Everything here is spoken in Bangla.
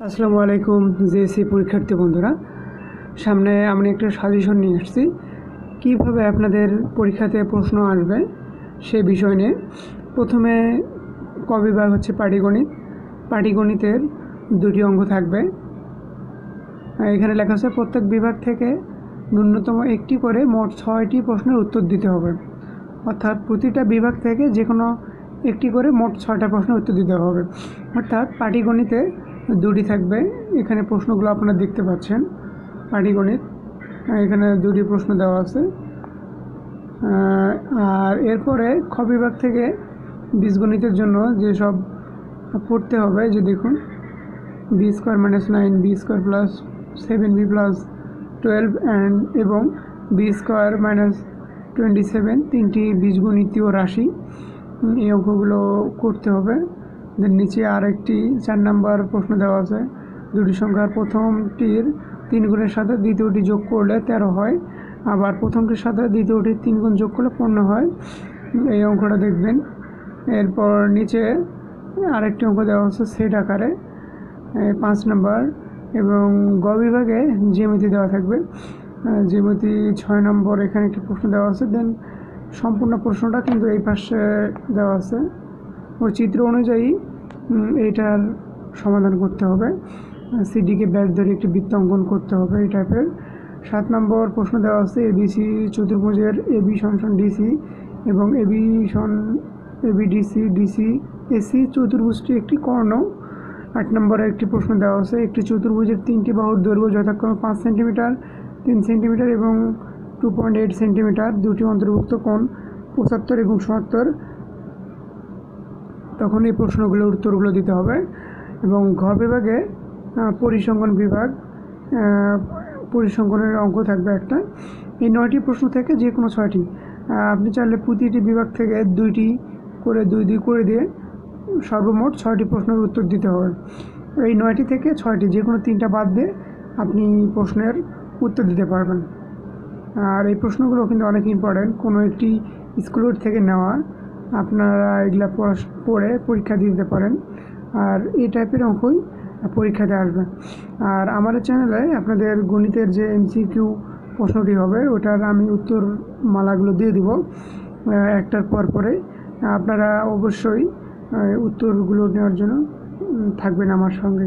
আসসালামু আলাইকুম জেএসসি পরীক্ষার্থী বন্ধুরা, সামনে আমি একটা সাজেশন নিয়ে আসছি কীভাবে আপনাদের পরীক্ষাতে প্রশ্ন আসবে সে বিষয় নিয়ে। প্রথমে ক বিভাগ হচ্ছে পাটিগণিত। পাটিগণিতের দুটি অঙ্ক থাকবে। এখানে লেখা আছে প্রত্যেক বিভাগ থেকে ন্যূনতম একটি করে মোট 6টি প্রশ্নের উত্তর দিতে হবে। অর্থাৎ প্রতিটা বিভাগ থেকে যে কোনো একটি করে মোট 6টা প্রশ্নের উত্তর দিতে হবে। অর্থাৎ পাটিগণিতে দুটি থাকবে। এখানে প্রশ্নগুলো আপনারা দেখতে পাচ্ছেন। পাটিগণিত এখানে দুটি প্রশ্ন দেওয়া আছে। আর এরপরে খ বিভাগ থেকে বীজগণিতের জন্য যেসব পড়তে হবে, যে দেখুন B square minus 9 B square plus 7b plus 12 এবং বি স্কোয়ার মাইনাস 27 তিনটি বীজগণিতীয় রাশি, এই অঙ্কগুলো করতে হবে। দেন নিচে আরেকটি 4 নম্বর প্রশ্ন দেওয়া আছে। দুটি সংখ্যার প্রথমটির 3 গুণের সাথে দ্বিতীয়টি যোগ করলে 13 হয়, আবার প্রথমটির সাথে দ্বিতীয়টির 3 গুণ যোগ করলে 15 হয়। এই অঙ্কটা দেখবেন। এরপর নিচে আরেকটি অঙ্ক দেওয়া আছে সেট আকারে 5 নম্বর, এবং গ বিভাগে জ্যামিতি দেওয়া থাকবে। জ্যামিতি 6 নম্বর এখানে একটি প্রশ্ন দেওয়া আছে। দেন সম্পূর্ণ প্রশ্নটা কিন্তু এই পাশে দেওয়া আছে। ওই চিত্র অনুযায়ী এইটার সমাধান করতে হবে। সিডিকে ব্যাস ধরে একটি বৃত্ত অঙ্কন করতে হবে এই টাইপের। 7 নম্বর প্রশ্ন দেওয়া আছে এবিসি চতুর্ভুজের এবি সমান ডিসি এবং এবিডিসি ডিসি এসি চতুর্ভুজটি একটি কর্ণ। 8 নম্বরে একটি প্রশ্ন দেওয়া আছে একটি চতুর্ভুজের 3টি বাহুর দৈর্ঘ্য যথাক্রমে 5 সেন্টিমিটার, 3 সেন্টিমিটার এবং 2.8 সেন্টিমিটার। দুটি অন্তর্ভুক্ত কোণ 75 এবং 77। তখন এই প্রশ্নগুলোর উত্তরগুলো দিতে হবে। এবং ঘ বিভাগে পরিসংখ্যান বিভাগ, পরিসংখ্যানের অঙ্ক থাকবে একটা। এই 9টি প্রশ্ন থেকে যে কোনো 6টি, আপনি চাইলে প্রতিটি বিভাগ থেকে 2টি করে 2 করে দিয়ে সর্বমোট 6টি প্রশ্নের উত্তর দিতে হবে। এই 9টি থেকে 6টি যে কোনো 3টা বাদ দিয়ে আপনি প্রশ্নের উত্তর দিতে পারবেন। আর এই প্রশ্নগুলো কিন্তু অনেক ইম্পর্টেন্ট, কোনো একটি স্কুলের থেকে নেওয়া। আপনারা এগুলা পড়ে পরীক্ষা দিতে পারেন, আর এই টাইপের অঙ্কই পরীক্ষাতে আসবে। আর আমার চ্যানেলে আপনাদের গণিতের যে এমসিকিউ প্রশ্নটি হবে ওটার আমি উত্তর মালাগুলো দিয়ে দিব একটার পর পরে। আপনারা অবশ্যই উত্তরগুলো নেওয়ার জন্য থাকবেন আমার সঙ্গে।